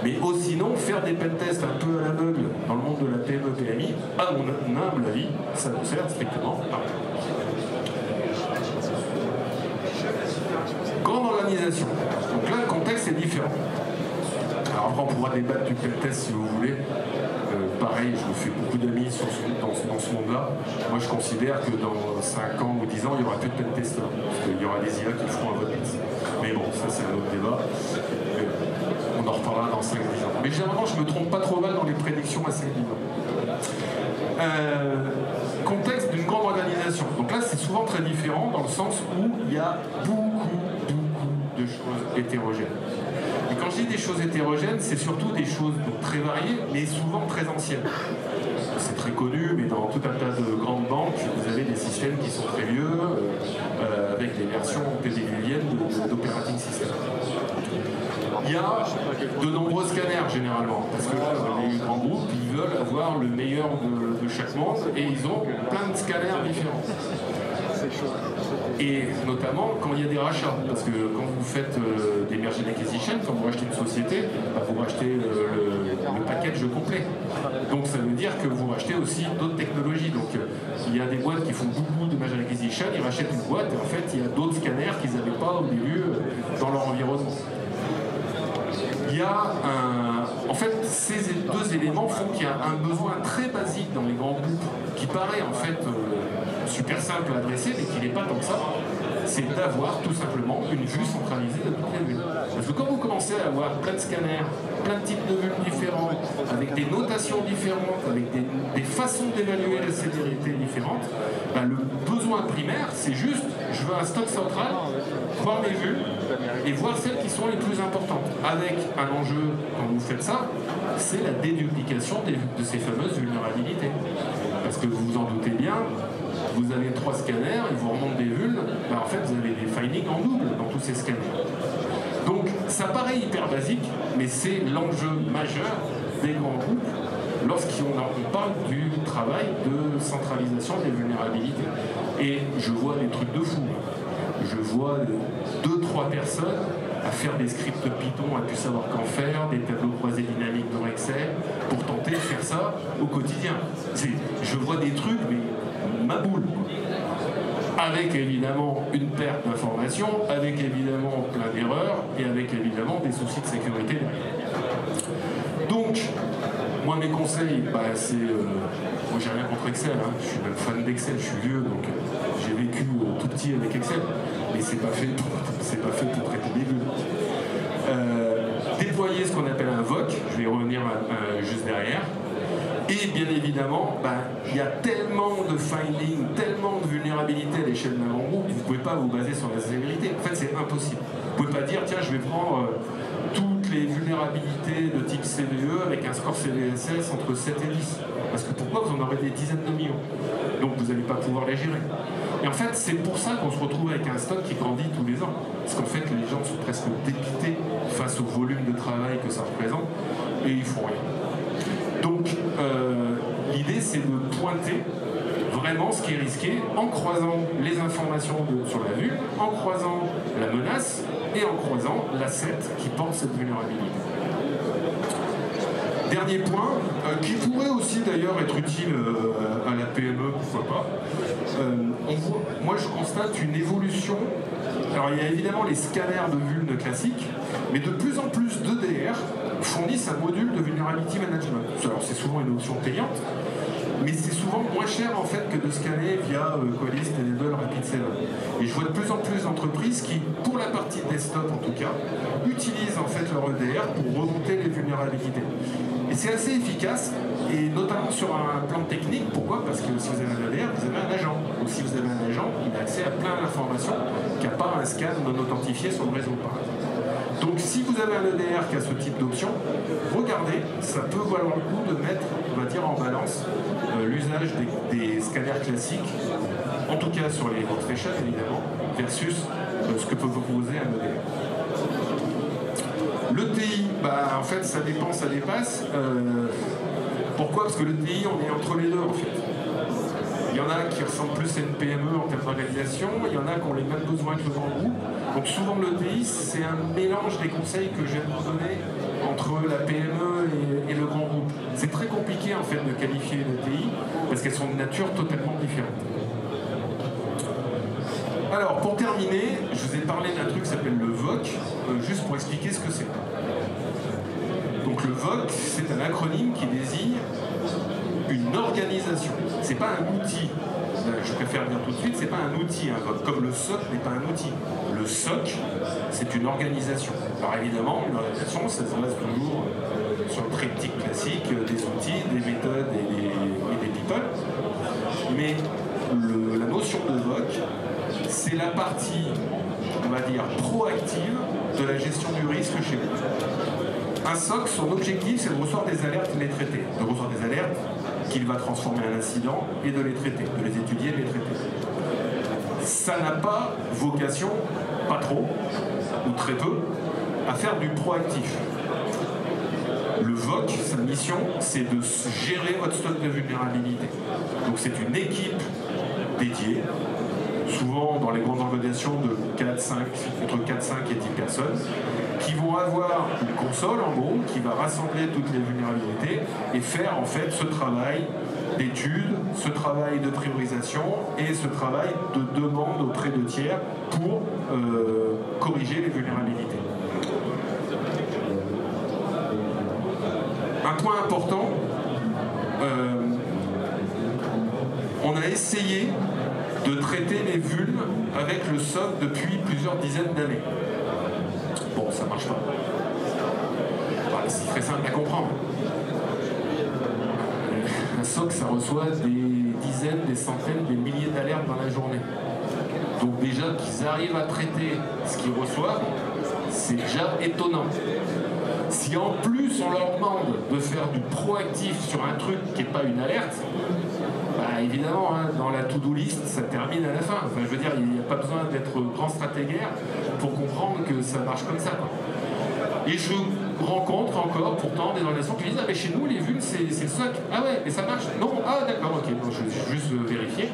Mais sinon, faire des pentests un peu à l'aveugle dans le monde de la PME-PMI, à mon humble avis, ça ne sert strictement à rien. Grande organisation. Donc là, le contexte est différent. Alors après, on pourra débattre du pentest si vous voulez. Pareil, je me fais beaucoup d'amis dans ce monde-là. Moi, je considère que dans 5 ans ou 10 ans, il n'y aura plus de pentesters. Parce qu'il y aura des IA qui le feront à votre place. Mais bon, ça, c'est un autre débat. On en reparlera dans 5-10 ans. Mais généralement, je ne me trompe pas trop mal dans les prédictions à 5-10 ans. Contexte d'une grande organisation. Donc là, c'est souvent très différent dans le sens où il y a beaucoup de choses hétérogènes. Et quand je dis des choses hétérogènes, c'est surtout des choses très variées, mais souvent très anciennes. C'est très connu, mais dans tout un tas de grandes banques, vous avez des systèmes qui sont très vieux, avec des versions pédiluviennes d'operating system. Il y a de nombreux scanners généralement, parce que là, les grands groupes, ils veulent avoir le meilleur de chaque monde, et ils ont plein de scanners différents. Et notamment quand il y a des rachats, parce que quand vous faites des merger acquisition, quand vous rachetez une société, bah, vous rachetez le package complet. Donc ça veut dire que vous rachetez aussi d'autres technologies. Donc il y a des boîtes qui font beaucoup de merger acquisition, ils rachètent une boîte et en fait il y a d'autres scanners qu'ils n'avaient pas au début dans leur environnement. Il y a en fait, ces deux éléments font qu'il y a un besoin très basique dans les grands groupes qui paraît en fait super simple à adresser, mais qui n'est pas tant que ça. C'est d'avoir tout simplement une vue centralisée de toutes les vues. Parce que quand vous commencez à avoir plein de scanners, plein de types de vues différents, avec des notations différentes, avec des façons d'évaluer la sévérité différentes, ben le besoin primaire, c'est juste, je veux un stock central, voir mes vues, et voir celles qui sont les plus importantes. Avec un enjeu, quand vous faites ça, c'est la déduplication de ces fameuses vulnérabilités. Parce que vous vous en doutez bien, vous avez 3 scanners, ils vous remontent des vulnes, en fait vous avez des findings en double dans tous ces scanners. Donc ça paraît hyper basique, mais c'est l'enjeu majeur des grands groupes lorsqu'on parle du travail de centralisation des vulnérabilités. Et je vois des trucs de fou. Je vois 2-3 personnes à faire des scripts Python, à plus savoir qu'en faire, des tableaux croisés dynamiques dans Excel, pour tenter de faire ça au quotidien. Je vois des trucs, mais ma boule. Avec évidemment une perte d'information, avec évidemment plein d'erreurs, et avec évidemment des soucis de sécurité derrière. Donc, moi mes conseils, c'est... moi j'ai rien contre Excel, hein. Je suis même fan d'Excel, je suis vieux, donc j'ai vécu tout petit avec Excel, mais c'est pas fait pour traiter des bulles. Déployer ce qu'on appelle un VOC, je vais y revenir juste derrière. Et bien évidemment, il y a tellement de findings, tellement de vulnérabilités à l'échelle d'un grand groupe, vous ne pouvez pas vous baser sur la sévérité. En fait, c'est impossible. Vous ne pouvez pas dire, tiens, je vais prendre toutes les vulnérabilités de type CVE avec un score CVSS entre 7 et 10. Parce que pourquoi vous en aurez des dizaines de millions. Donc vous n'allez pas pouvoir les gérer. Et en fait, c'est pour ça qu'on se retrouve avec un stock qui grandit tous les ans. Parce qu'en fait, les gens sont presque dépités face au volume de travail que ça représente, et ils font rien. Donc, l'idée, c'est de pointer vraiment ce qui est risqué en croisant les informations sur la vue, en croisant la menace et en croisant l'asset qui porte cette vulnérabilité. Dernier point, qui pourrait aussi d'ailleurs être utile à la PME, pourquoi pas. Moi, je constate une évolution. Alors, il y a évidemment les scanners de vulnes classiques, mais de plus en plus d'EDR fournissent un module de Vulnerability Management. Alors, c'est souvent une option payante, mais c'est souvent moins cher en fait que de scanner via Qualys, Tenable, Rapid7. Et je vois de plus en plus d'entreprises qui, pour la partie desktop en tout cas, utilisent en fait leur EDR pour remonter les vulnérabilités. Et c'est assez efficace, et notamment sur un plan technique. Pourquoi? Parce que si vous avez un EDR, vous avez un agent. Donc si vous avez un agent, il a accès à plein d'informations qu'il n'y a pas un scan non authentifié sur le réseau par exemple. Donc si vous avez un EDR qui a ce type d'option, regardez, ça peut valoir le coup de mettre, on va dire, en balance l'usage des scanners classiques, en tout cas sur les workstations évidemment, versus ce que peut vous proposer un EDR. L'ETI, en fait ça dépend, ça dépasse. Pourquoi? Parce que l'ETI, on est entre les deux en fait. Il y en a qui ressemblent plus à une PME en termes d'organisation, il y en a qui ont les mêmes besoins que le grand groupe. Donc souvent l'ETI, c'est un mélange des conseils que je viens de vous donner entre la PME et le grand groupe. C'est très compliqué en fait de qualifier une ETI parce qu'elles sont de nature totalement différente. Alors pour terminer, je vous ai parlé d'un truc qui s'appelle le VOC, juste pour expliquer ce que c'est. Donc le VOC, c'est un acronyme qui désigne une organisation. C'est pas un outil. Je préfère dire tout de suite, c'est pas un outil, un VOC, comme le SOC n'est pas un outil. Le SOC, c'est une organisation. Alors évidemment, une organisation, ça se base toujours sur le triptyque classique, des outils, des méthodes et des people. Mais la notion de VOC, c'est la partie, on va dire, proactive de la gestion du risque chez vous. Un SOC, son objectif, c'est de recevoir des alertes et de les traiter. De recevoir des alertes qu'il va transformer en incident et de les traiter, de les étudier et de les traiter. Ça n'a pas vocation, pas trop, ou très peu, à faire du proactif. Le VOC, sa mission, c'est de gérer votre stock de vulnérabilité. Donc c'est une équipe dédiée, souvent dans les grandes organisations de 4, 5, entre 4, 5 et 10 personnes, qui vont avoir une console en gros, qui va rassembler toutes les vulnérabilités et faire en fait ce travail d'étude, ce travail de priorisation et ce travail de demande auprès de tiers pour corriger les vulnérabilités. Un point important, on a essayé de traiter les vulnes avec le SOC depuis plusieurs dizaines d'années. Bon, ça marche pas. C'est très simple à comprendre. Un SOC, ça reçoit des dizaines, des centaines, des milliers d'alertes dans la journée. Donc déjà qu'ils arrivent à traiter ce qu'ils reçoivent, c'est déjà étonnant. Si en plus on leur demande de faire du proactif sur un truc qui n'est pas une alerte, bah évidemment, hein, dans la to-do list, ça termine à la fin. Enfin, je veux dire, il n'y a pas besoin d'être grand stratégaire pour comprendre que ça marche comme ça, quoi. Et je rencontre encore pourtant des organisations qui disent « Ah mais chez nous, les vulnes, c'est le SOC. Ah ouais, mais ça marche. Non, ah d'accord, ok, bon, je vais juste vérifier. »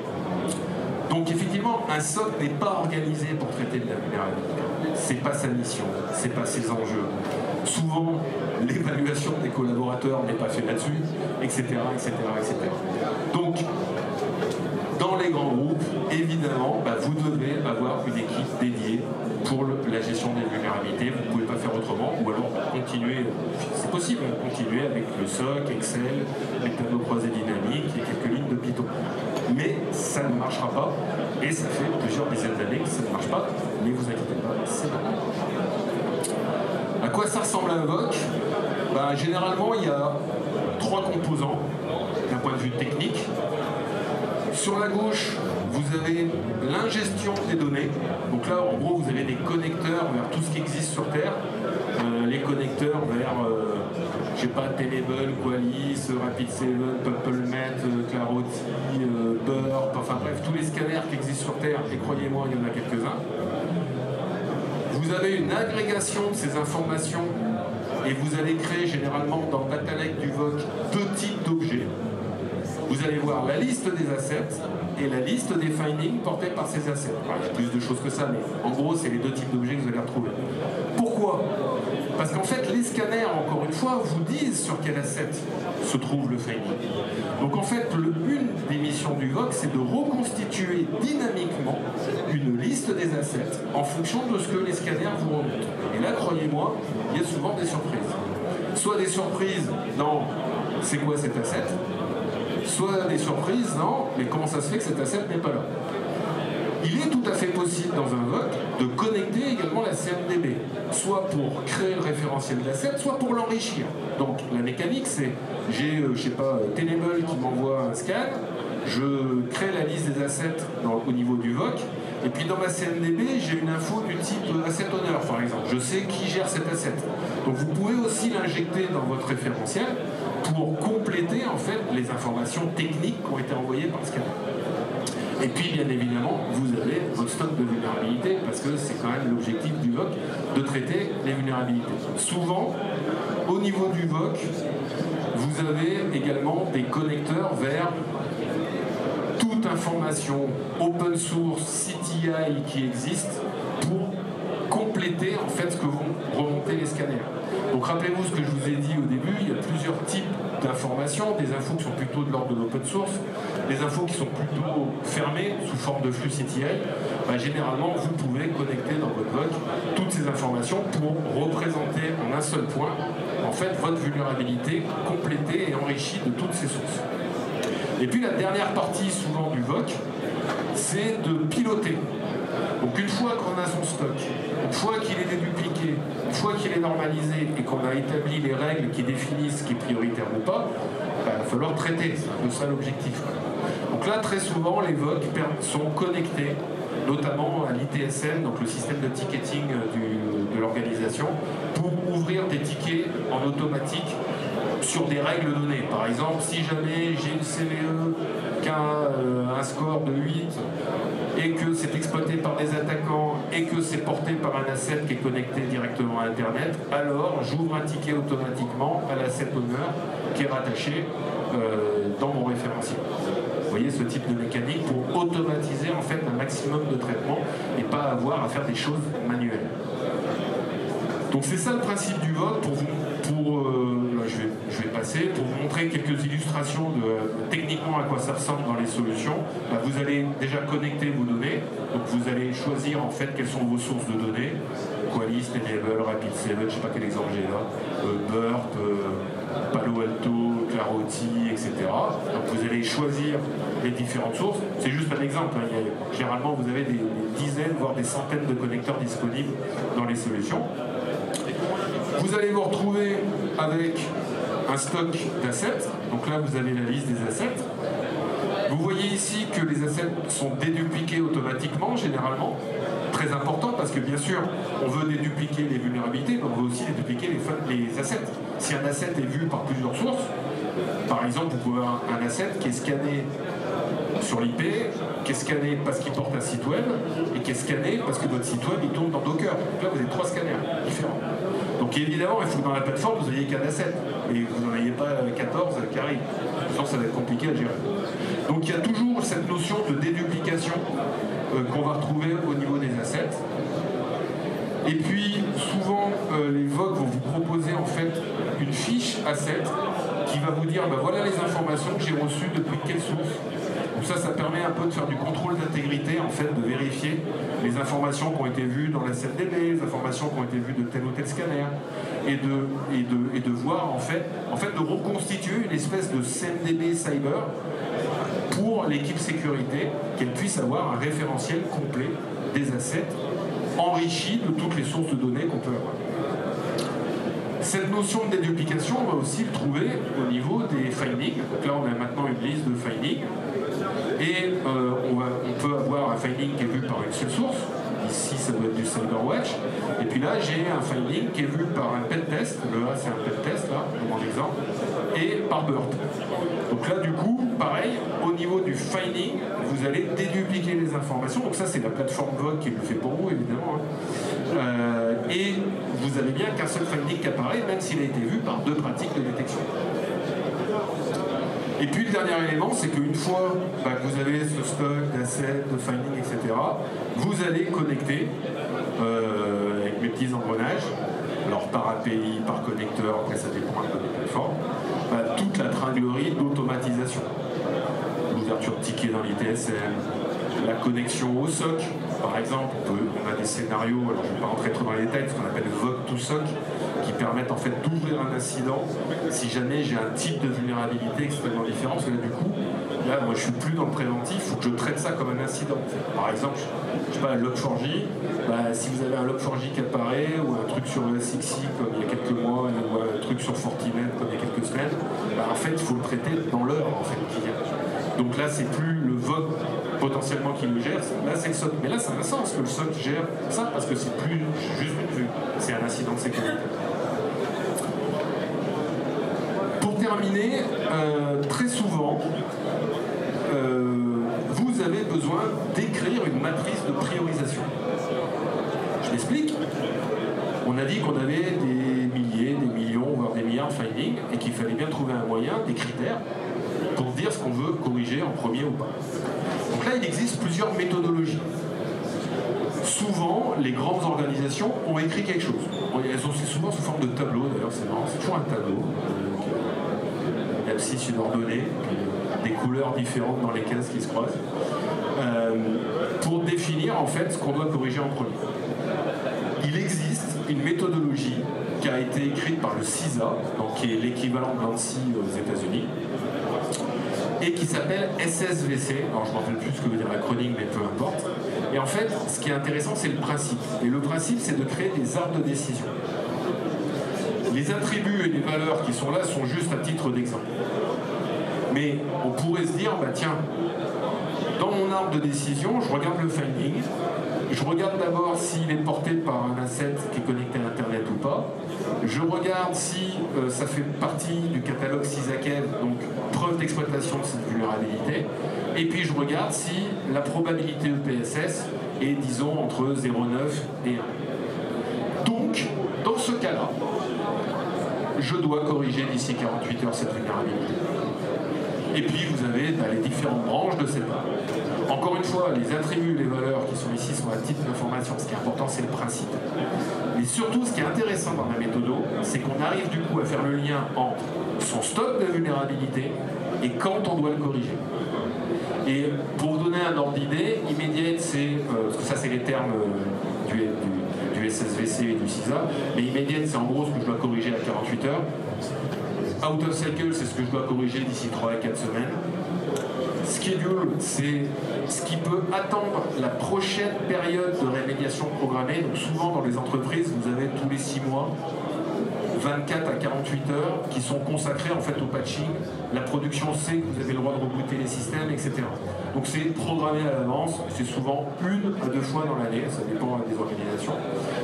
Donc effectivement, un SOC n'est pas organisé pour traiter de la vulnérabilité. C'est pas sa mission, c'est pas ses enjeux. Souvent, l'évaluation des collaborateurs n'est pas faite là-dessus, etc., etc., etc. Donc, dans les grands groupes, évidemment, bah, vous devez avoir une équipe dédiée pour la gestion des vulnérabilités. Vous ne pouvez pas faire autrement, ou alors continuer, c'est possible, continuer avec le SOC, Excel, les tableaux croisés dynamiques et quelques lignes de Python. Mais ça ne marchera pas, et ça fait plusieurs dizaines d'années que ça ne marche pas, mais vous inquiétez pas, c'est normal. À quoi ça ressemble un VOC? Ben, généralement, il y a 3 composants d'un point de vue technique. Sur la gauche, vous avez l'ingestion des données. Donc là, en gros, vous avez des connecteurs vers tout ce qui existe sur Terre. Les connecteurs vers, je sais pas, Tenable, Qualys, Rapid7, PuppleMet, Clarity, Burp, enfin bref, tous les scanners qui existent sur Terre, et croyez-moi, il y en a quelques-uns. Vous avez une agrégation de ces informations et vous allez créer généralement dans le data lake du VOC 2 types d'objets. Vous allez voir la liste des assets et la liste des findings portés par ces assets. Alors, il y a plus de choses que ça, mais en gros, c'est les 2 types d'objets que vous allez retrouver. Pourquoi? Parce qu'en fait, les scanners, encore une fois, vous disent sur quel asset se trouve le finding. Donc en fait, une des missions du VOC, c'est de reconstituer dynamiquement une liste des assets en fonction de ce que les scanners vous remontent. Et là, croyez-moi, il y a souvent des surprises. Soit des surprises dans « c'est quoi cet asset ?» soit des surprises dans « mais comment ça se fait que cet asset n'est pas là ?» Il est tout à fait possible dans un VOC de connecter également la CMDB, soit pour créer le référentiel de l'asset, soit pour l'enrichir. Donc la mécanique, c'est j'ai, je sais pas, Tenable qui m'envoie un scan, je crée la liste des assets au niveau du VOC, et puis dans ma CMDB, j'ai une info du type asset owner, par exemple. Je sais qui gère cet asset. Donc vous pouvez aussi l'injecter dans votre référentiel pour compléter en fait les informations techniques qui ont été envoyées par le scanner. Et puis, bien évidemment, vous avez votre stock de vulnérabilité, parce que c'est quand même l'objectif du VOC, de traiter les vulnérabilités. Souvent, au niveau du VOC, vous avez également des connecteurs vers toute information open source, CTI qui existe, pour compléter en fait ce que vont remonter les scanners. Donc rappelez-vous ce que je vous ai dit au début, il y a plusieurs types d'informations, des infos qui sont plutôt de l'ordre de l'open source, des infos qui sont plutôt fermées sous forme de flux CTI. Ben, généralement, vous pouvez connecter dans votre VOC toutes ces informations pour représenter en un seul point en fait votre vulnérabilité complétée et enrichie de toutes ces sources. Et puis la dernière partie souvent du VOC, c'est de piloter. Donc une fois qu'on a son stock, une fois qu'il est dédupliqué, une fois qu'il est normalisé et qu'on a établi les règles qui définissent ce qui est prioritaire ou pas, ben, il va falloir traiter, c'est un peu ça l'objectif. Donc là, très souvent, les VOC sont connectés, notamment à l'ITSM, donc le système de ticketing de l'organisation, pour ouvrir des tickets en automatique sur des règles données. Par exemple, si jamais j'ai une CVE qui a un score de 8 et que c'est exploité par des attaquants et que c'est porté par un asset qui est connecté directement à Internet, alors j'ouvre un ticket automatiquement à l'asset owner qui est rattaché dans mon référentiel. Vous voyez ce type de mécanique pour automatiser en fait un maximum de traitement et pas avoir à faire des choses manuelles. Donc c'est ça le principe du VOC je vais passer pour vous montrer quelques illustrations de techniquement à quoi ça ressemble dans les solutions. Là, vous allez déjà connecter vos données, donc vous allez choisir en fait quelles sont vos sources de données, Qualys, Tenable, Rapid7, je ne sais pas quel exemple j'ai là, Burp, Palo Alto, Clarity, etc. Donc vous allez choisir les différentes sources. C'est juste un exemple, hein. Généralement vous avez des dizaines, voire des centaines de connecteurs disponibles dans les solutions. Vous allez vous retrouver avec un stock d'assets. Donc là, vous avez la liste des assets. Vous voyez ici que les assets sont dédupliqués automatiquement, généralement. Très important parce que bien sûr, on veut dédupliquer les vulnérabilités, mais on veut aussi dédupliquer les assets. Si un asset est vu par plusieurs sources, par exemple, vous pouvez avoir un asset qui est scanné sur l'IP, qui est scanné parce qu'il porte un site web, et qui est scanné parce que votre site web il tourne dans Docker. Donc là, vous avez 3 scanners différents. Donc évidemment, il faut que dans la plateforme, vous n'ayez qu'un asset, et vous n'en ayez pas 14 qui arrivent. Sinon, ça va être compliqué à gérer. Donc il y a toujours cette notion de déduplication qu'on va retrouver au niveau des assets. Et puis, souvent, les VOC vont vous proposer en fait une fiche asset qui va vous dire, ben, voilà les informations que j'ai reçues depuis quelle source. Donc ça permet un peu de faire du contrôle d'intégrité, en fait, de vérifier les informations qui ont été vues dans la CNDB, les informations qui ont été vues de tel ou tel scanner, et de voir, en fait, de reconstituer une espèce de CNDB cyber pour l'équipe sécurité, qu'elle puisse avoir un référentiel complet des assets, enrichi de toutes les sources de données qu'on peut avoir. Cette notion de déduplication, on va aussi le trouver au niveau des findings. Donc là, on a maintenant une liste de findings. Et on peut avoir un finding qui est vu par une seule source. Ici, ça doit être du CyberWatch. Et puis là, j'ai un finding qui est vu par un pentest. Là, c'est un pentest, là, pour mon exemple. Et par Burp. Donc là, du coup, pareil, au niveau du finding, vous allez dédupliquer les informations. Donc ça, c'est la plateforme VOC qui le fait pour vous, évidemment. Et vous avez bien qu'un seul finding qui apparaît, même s'il a été vu par 2 pratiques de détection. Et puis le dernier élément, c'est qu'une fois que vous avez ce stock d'assets, de finding, etc., vous allez connecter avec mes petits engrenages, alors par API, par connecteur, après ça dépend un peu des plateformes, toute la tringlerie d'automatisation. L'ouverture de tickets dans l'ITSM, la connexion au SOC, par exemple, on a des scénarios, alors je ne vais pas rentrer trop dans les détails, ce qu'on appelle VOC to SOC, qui permettent en fait d'ouvrir un incident si jamais j'ai un type de vulnérabilité extrêmement différent, parce que là du coup, là moi je suis plus dans le préventif, il faut que je traite ça comme un incident. Par exemple, je sais pas, un Log4j, si vous avez un Log4j qui apparaît, ou un truc sur SXI comme il y a quelques mois, ou un truc sur Fortinet comme il y a quelques semaines, en fait il faut le traiter dans l'heure en fait qui vient. Donc là c'est plus le VOC potentiellement qui le gère, là c'est le SOC. Mais là ça a un sens que le SOC gère ça, parce que c'est plus juste une vue, c'est un incident de sécurité. Pour terminer, très souvent, vous avez besoin d'écrire une matrice de priorisation. Je m'explique. On a dit qu'on avait des milliers, des millions, voire des milliards de findings, et qu'il fallait bien trouver un moyen, des critères, pour dire ce qu'on veut corriger en premier ou pas. Donc là, il existe plusieurs méthodologies. Souvent, les grandes organisations ont écrit quelque chose. C'est souvent sous forme de tableau, d'ailleurs, c'est marrant, c'est toujours un tableau. Une abscisse, une ordonnée, des couleurs différentes dans les cases qui se croisent, pour définir en fait ce qu'on doit corriger en premier. Il existe une méthodologie qui a été écrite par le CISA, donc qui est l'équivalent de l'ANSSI aux États-Unis, et qui s'appelle SSVC. Alors je ne me rappelle plus ce que veut dire l'acronyme, mais peu importe. Et en fait, ce qui est intéressant, c'est le principe. Et le principe, c'est de créer des arbres de décision. Les attributs et les valeurs qui sont là sont juste à titre d'exemple. Mais on pourrait se dire, tiens, dans mon arbre de décision, je regarde le finding, je regarde d'abord s'il est porté par un asset qui est connecté à Internet ou pas, je regarde si ça fait partie du catalogue CISAKEV, donc preuve d'exploitation de cette vulnérabilité, et puis je regarde si la probabilité EPSS est, disons, entre 0,9 et 1. Donc, dans ce cas-là, je dois corriger d'ici 48 heures cette vulnérabilité. Et puis vous avez les différentes branches de cette arbre. Encore une fois, les attributs et les valeurs qui sont ici sont à titre d'information. Ce qui est important, c'est le principe. Mais surtout, ce qui est intéressant dans la méthode, c'est qu'on arrive du coup à faire le lien entre son stock de vulnérabilité et quand on doit le corriger. Et pour vous donner un ordre d'idée, immediate, c'est, parce que ça c'est les termes du SSVC et du CISA, mais immediate, c'est en gros ce que je dois corriger à 48 heures. Out of cycle, c'est ce que je dois corriger d'ici 3 à 4 semaines. Schedule, c'est ce qui peut attendre la prochaine période de rémédiation programmée. Donc souvent dans les entreprises, vous avez tous les 6 mois, 24 à 48 heures qui sont consacrées en fait au patching. La production sait que vous avez le droit de rebooter les systèmes, etc. Donc c'est programmé à l'avance, c'est souvent 1 à 2 fois dans l'année, ça dépend des organisations.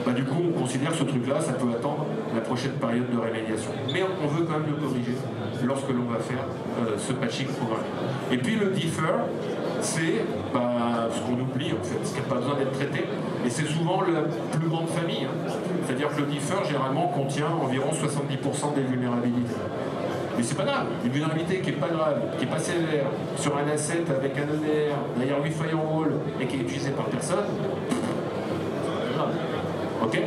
Bah, du coup, on considère que ce truc-là, ça peut attendre la prochaine période de rémédiation. Mais on veut quand même le corriger lorsque l'on va faire ce patching programmé. Et puis le defer, c'est ce qu'on oublie en fait, ce qui n'a pas besoin d'être traité. Et c'est souvent la plus grande famille. Hein. C'est-à-dire que le defer, généralement, contient environ 70% des vulnérabilités. Mais c'est pas grave, une vulnérabilité qui n'est pas grave, qui n'est pas sévère, sur un asset avec un EDR, derrière 8 firewall et qui est utilisé par personne, c'est pas grave. Ok ?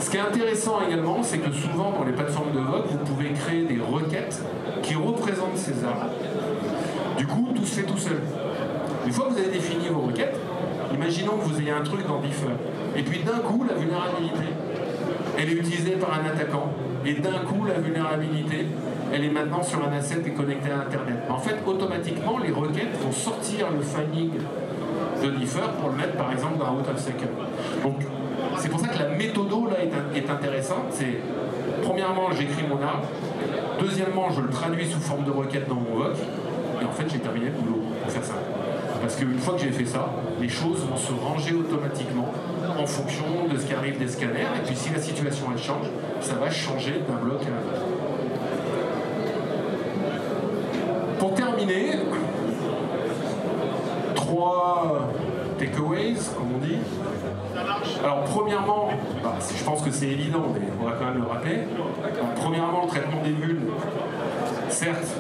Ce qui est intéressant également, c'est que souvent dans les plateformes de vote, vous pouvez créer des requêtes qui représentent ces armes. Du coup, tout se fait tout seul. Une fois que vous avez défini vos requêtes, imaginons que vous ayez un truc dans Defer, et puis d'un coup, la vulnérabilité, elle est utilisée par un attaquant, et d'un coup, la vulnérabilité, elle est maintenant sur un asset et connectée à Internet. En fait, automatiquement, les requêtes vont sortir le finding de Defer pour le mettre, par exemple, dans un out of second. Donc, c'est pour ça que la méthodo, là, est intéressante. C'est, premièrement, j'écris mon arme. Deuxièmement, je le traduis sous forme de requête dans mon VOC. Et en fait, j'ai terminé le boulot, pour faire ça. Parce qu'une fois que j'ai fait ça, les choses vont se ranger automatiquement en fonction de ce qui arrive des scanners. Et puis si la situation elle change, ça va changer d'un bloc à un autre. Pour terminer, 3 takeaways, comme on dit. Alors premièrement, je pense que c'est évident, mais on va quand même le rappeler. Premièrement, le traitement des vulnes, certes,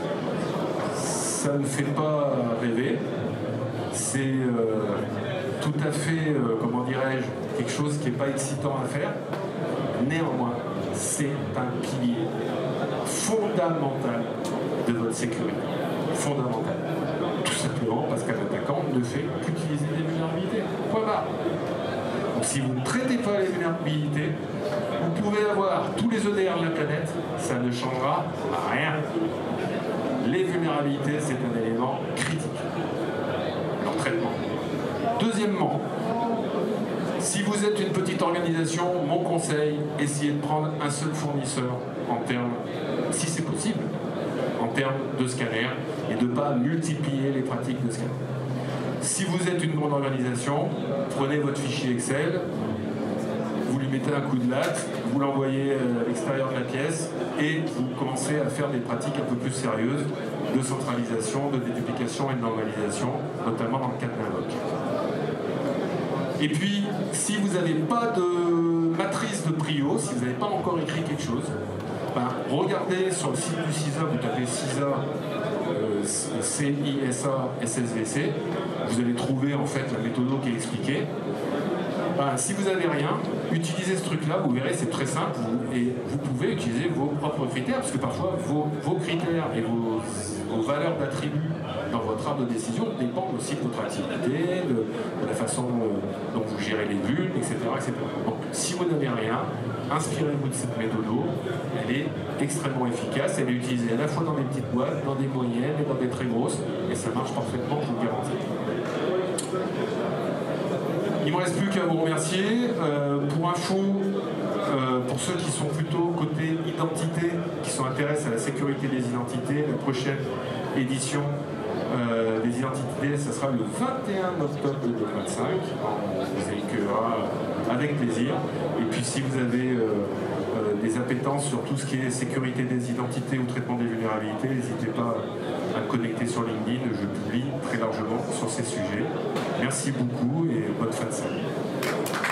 ça ne fait pas rêver. C'est tout à fait, comment dirais-je, quelque chose qui n'est pas excitant à faire. Néanmoins, c'est un pilier fondamental de votre sécurité. Fondamental. Tout simplement parce qu'un attaquant ne fait qu'utiliser des vulnérabilités. Point barre. Donc si vous ne traitez pas les vulnérabilités, vous pouvez avoir tous les EDR de la planète, ça ne changera rien. Les vulnérabilités, c'est un élément critique. Leur traitement. Deuxièmement, si vous êtes une petite organisation, mon conseil, essayez de prendre un seul fournisseur en termes, si c'est possible, en termes de scanner et de ne pas multiplier les pratiques de scanner. Si vous êtes une grande organisation, prenez votre fichier Excel, vous lui mettez un coup de latte, vous l'envoyez à l'extérieur de la pièce et vous commencez à faire des pratiques un peu plus sérieuses de centralisation, de déduplication et de normalisation, notamment dans le cadre d'un VOC. Et puis, si vous n'avez pas de matrice de prio, si vous n'avez pas encore écrit quelque chose, regardez sur le site du CISA, vous tapez CISA, CISA, SSVC, vous allez trouver en fait la méthode qui est expliquée. Si vous n'avez rien, utilisez ce truc-là, vous verrez, c'est très simple, et vous pouvez utiliser vos propres critères, parce que parfois vos critères et vos valeurs d'attributs dans votre arbre de décision dépendent aussi de votre activité, de la façon dont vous gérez les bulles, etc., etc. Donc, si vous n'avez rien, inspirez-vous de cette méthode, elle est extrêmement efficace, elle est utilisée à la fois dans des petites boîtes, dans des moyennes et dans des très grosses, et ça marche parfaitement, je vous le garantis. Il ne me reste plus qu'à vous remercier. Pour info, pour ceux qui sont plutôt côté identité, qui sont intéressés à la sécurité des identités, la prochaine édition des identités, ça sera le 21 octobre 2025. On vous accueillera avec plaisir. Et puis si vous avez des appétences sur tout ce qui est sécurité des identités ou traitement des vulnérabilités, n'hésitez pas à me connecter sur LinkedIn, je publie très largement sur ces sujets. Merci beaucoup et bonne fin de semaine.